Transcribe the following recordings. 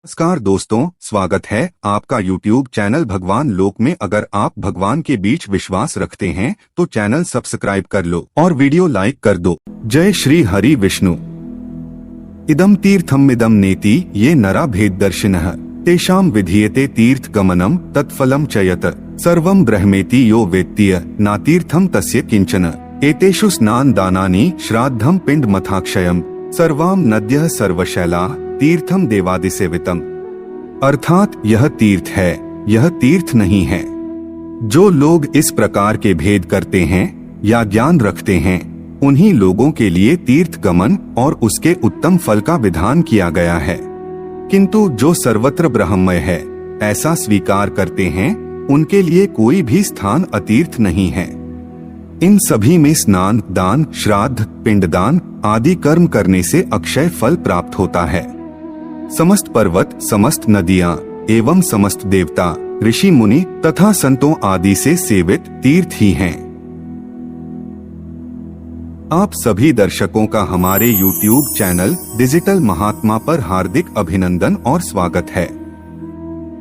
नमस्कार दोस्तों, स्वागत है आपका YouTube चैनल भगवान लोक में। अगर आप भगवान के बीच विश्वास रखते हैं तो चैनल सब्सक्राइब कर लो और वीडियो लाइक कर दो। जय श्री हरि विष्णु। इदम तीर्थमिदम नेति ये नरा भेद दर्शिनः तेषाम विधीयते तीर्थ गमनम तत्फलम च यत् सर्वं ब्रह्मेति यो वेत्तीय नातीर्थम तस्य किंचन एतेषु स्नान दानानि श्राद्धम पिंड मथाक्षयम सर्वाम नद्यः सर्वशैला तीर्थम देवादिसेवितम। अर्थात यह तीर्थ है, यह तीर्थ नहीं है। जो लोग इस प्रकार के भेद करते हैं या ज्ञान रखते हैं, उन्हीं लोगों के लिए तीर्थ गमन और उसके उत्तम फल का विधान किया गया है। किंतु जो सर्वत्र ब्रह्ममय है ऐसा स्वीकार करते हैं, उनके लिए कोई भी स्थान अतीर्थ नहीं है। इन सभी में स्नान, दान, श्राद्ध, पिंडदान आदि कर्म करने से अक्षय फल प्राप्त होता है। समस्त पर्वत, समस्त नदियां एवं समस्त देवता, ऋषि मुनि तथा संतों आदि से सेवित तीर्थ ही हैं। आप सभी दर्शकों का हमारे YouTube चैनल डिजिटल महात्मा पर हार्दिक अभिनंदन और स्वागत है।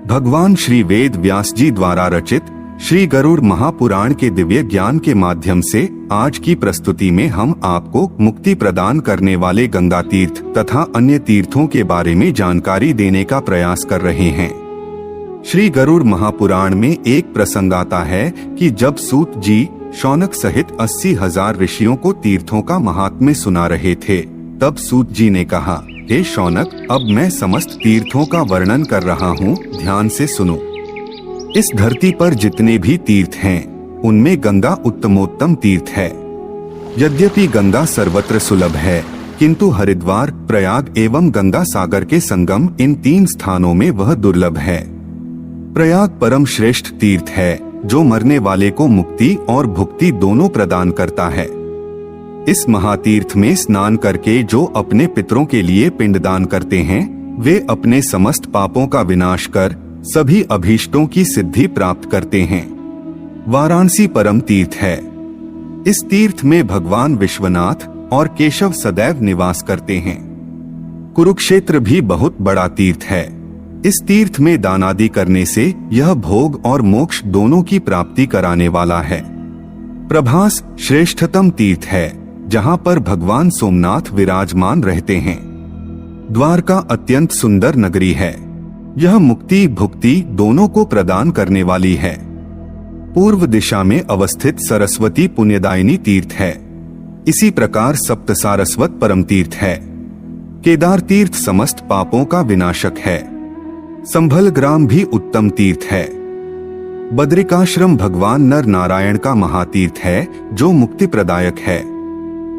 भगवान श्री वेद व्यास जी द्वारा रचित श्री गरुड़ महापुराण के दिव्य ज्ञान के माध्यम से आज की प्रस्तुति में हम आपको मुक्ति प्रदान करने वाले गंगा तीर्थ तथा अन्य तीर्थों के बारे में जानकारी देने का प्रयास कर रहे हैं। श्री गरुड़ महापुराण में एक प्रसंग आता है कि जब सूत जी शौनक सहित 80,000 ऋषियों को तीर्थों का महात्म्य सुना रहे थे, तब सूत जी ने कहा, हे शौनक, अब मैं समस्त तीर्थों का वर्णन कर रहा हूँ, ध्यान से सुनो। इस धरती पर जितने भी तीर्थ हैं, उनमें गंगा उत्तमोत्तम तीर्थ है। यद्यपि गंगा सर्वत्र सुलभ है, किंतु हरिद्वार, प्रयाग एवं गंगा सागर के संगम इन 3 स्थानों में वह दुर्लभ है। प्रयाग परम श्रेष्ठ तीर्थ है, जो मरने वाले को मुक्ति और भुक्ति दोनों प्रदान करता है। इस महातीर्थ में स्नान करके जो अपने पितरों के लिए पिंडदान करते हैं, वे अपने समस्त पापों का विनाश कर सभी अभीष्टों की सिद्धि प्राप्त करते हैं। वाराणसी परम तीर्थ है। इस तीर्थ में भगवान विश्वनाथ और केशव सदैव निवास करते हैं। कुरुक्षेत्र भी बहुत बड़ा तीर्थ है। इस तीर्थ में दान आदि करने से यह भोग और मोक्ष दोनों की प्राप्ति कराने वाला है। प्रभास श्रेष्ठतम तीर्थ है, जहाँ पर भगवान सोमनाथ विराजमान रहते हैं। द्वारका अत्यंत सुंदर नगरी है। यह मुक्ति भुक्ति दोनों को प्रदान करने वाली है। पूर्व दिशा में अवस्थित सरस्वती पुण्यदायिनी तीर्थ है। इसी प्रकार सप्तसारस्वत परम तीर्थ है। केदार तीर्थ समस्त पापों का विनाशक है। संभल ग्राम भी उत्तम तीर्थ है। बद्रिकाश्रम भगवान नर नारायण का महातीर्थ है, जो मुक्ति प्रदायक है।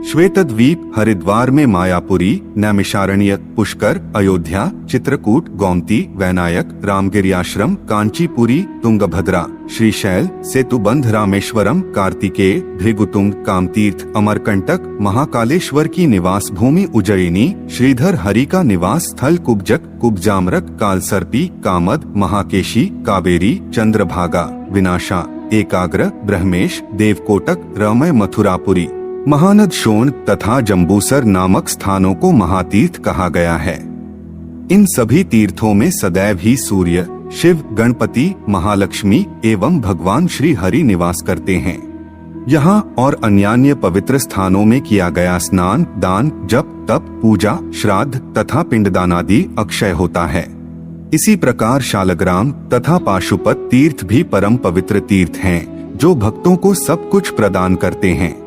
श्वेतद्वीप हरिद्वार में मायापुरी, नैमिषारण्य, पुष्कर, अयोध्या, चित्रकूट, गोमती, वैनायक, रामगिरी आश्रम, कांचीपुरी, तुंगभद्रा, श्रीशैल, सेतुबंध, रामेश्वरम, कार्तिकेय, भृगुतुंग, कामतीर्थ, अमरकंटक, महाकालेश्वर की निवास भूमि उज्जयिनी, श्रीधर हरि का निवास स्थल कुब्जक, कुब्जामरक, कालसर्पी, कामद, महाकेशी, कावेरी, चंद्रभागा, विनाशा, एकाग्र, ब्रह्मेश, देवकोटक, रमय, मथुरापुरी, महानद, शोण तथा जम्बूसर नामक स्थानों को महातीर्थ कहा गया है। इन सभी तीर्थों में सदैव ही सूर्य, शिव, गणपति, महालक्ष्मी एवं भगवान श्री हरि निवास करते हैं। यहाँ और अन्यान्य पवित्र स्थानों में किया गया स्नान, दान, जप, तप, पूजा, श्राद्ध तथा पिंडदान आदि अक्षय होता है। इसी प्रकार शालग्राम तथा पाशुपत तीर्थ भी परम पवित्र तीर्थ हैं, जो भक्तों को सब कुछ प्रदान करते हैं।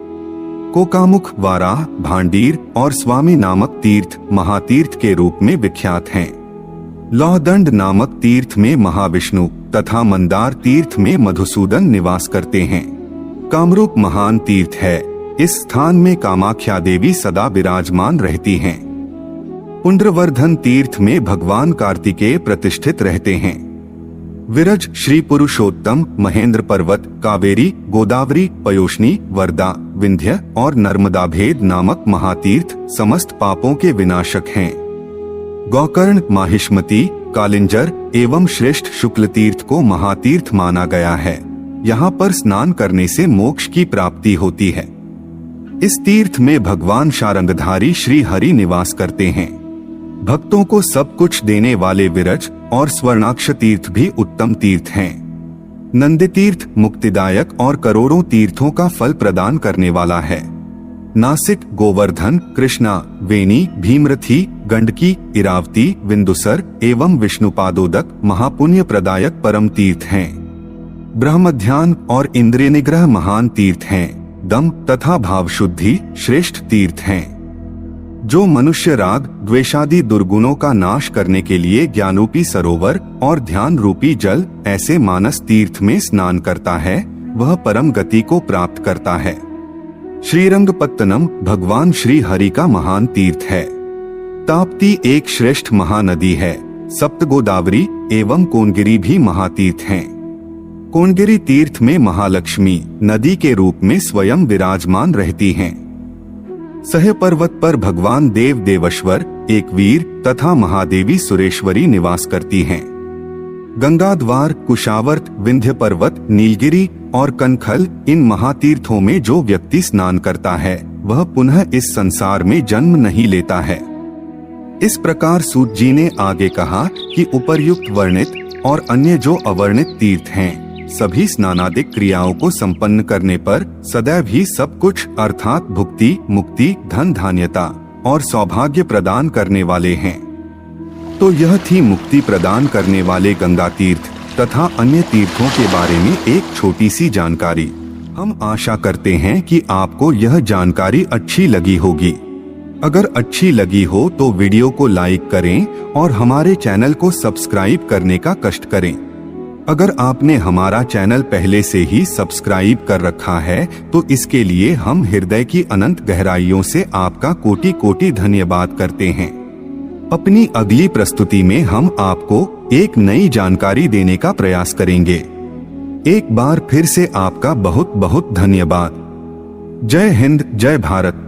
कोकामुख, वाराह, भांडीर और स्वामी नामक तीर्थ महातीर्थ के रूप में विख्यात हैं। लौहदंड नामक तीर्थ में महाविष्णु तथा मंदार तीर्थ में मधुसूदन निवास करते हैं। कामरूप महान तीर्थ है। इस स्थान में कामाख्या देवी सदा विराजमान रहती हैं। पुंड्रवर्धन तीर्थ में भगवान कार्तिकेय प्रतिष्ठित रहते हैं। विरज, श्री पुरुषोत्तम, महेंद्र पर्वत, कावेरी, गोदावरी, पयोष्णी, वर्दा, विंध्य और नर्मदा भेद नामक महातीर्थ समस्त पापों के विनाशक हैं। गौकर्ण, माहिष्मती, कालिंजर एवं श्रेष्ठ शुक्ल तीर्थ को महातीर्थ माना गया है। यहाँ पर स्नान करने से मोक्ष की प्राप्ति होती है। इस तीर्थ में भगवान शारंगधारी श्री हरि निवास करते हैं। भक्तों को सब कुछ देने वाले विरज और स्वर्णाक्ष तीर्थ भी उत्तम तीर्थ हैं। नंदी तीर्थ मुक्तिदायक और करोड़ों तीर्थों का फल प्रदान करने वाला है। नासिक, गोवर्धन, कृष्णा, वेणी, भीमरथी, गंडकी, इरावती, विंदुसर एवं विष्णुपादोदक महापुण्य प्रदायक परम तीर्थ हैं। ब्रह्म ध्यान और इंद्रिय निग्रह महान तीर्थ हैं। दम तथा भाव शुद्धि श्रेष्ठ तीर्थ हैं। जो मनुष्य राग द्वेषादि दुर्गुणों का नाश करने के लिए ज्ञानरूपी सरोवर और ध्यान रूपी जल ऐसे मानस तीर्थ में स्नान करता है, वह परम गति को प्राप्त करता है। श्रीरंगपत्तनम भगवान श्री हरि का महान तीर्थ है। ताप्ती एक श्रेष्ठ महानदी है। सप्त गोदावरी एवं कोनगिरी भी महातीर्थ हैं। कोनगिरी तीर्थ में महालक्ष्मी नदी के रूप में स्वयं विराजमान रहती हैं। सह पर्वत पर भगवान देव देवेश्वर, एक वीर तथा महादेवी सुरेश्वरी निवास करती हैं। गंगाद्वार, कुशावर्त, विंध्य पर्वत, नीलगिरी और कनखल इन महातीर्थों में जो व्यक्ति स्नान करता है वह पुनः इस संसार में जन्म नहीं लेता है। इस प्रकार सूत जी ने आगे कहा कि उपर्युक्त वर्णित और अन्य जो अवर्णित तीर्थ हैं, सभी स्नानादिक क्रियाओं को संपन्न करने पर सदैव ही सब कुछ अर्थात भुक्ति, मुक्ति, धन धान्यता और सौभाग्य प्रदान करने वाले हैं। तो यह थी मुक्ति प्रदान करने वाले गंगा तीर्थ तथा अन्य तीर्थों के बारे में एक छोटी सी जानकारी। हम आशा करते हैं कि आपको यह जानकारी अच्छी लगी होगी। अगर अच्छी लगी हो तो वीडियो को लाइक करें और हमारे चैनल को सब्सक्राइब करने का कष्ट करें। अगर आपने हमारा चैनल पहले से ही सब्सक्राइब कर रखा है तो इसके लिए हम हृदय की अनंत गहराइयों से आपका कोटि कोटि धन्यवाद करते हैं। अपनी अगली प्रस्तुति में हम आपको एक नई जानकारी देने का प्रयास करेंगे। एक बार फिर से आपका बहुत बहुत धन्यवाद। जय हिंद, जय भारत।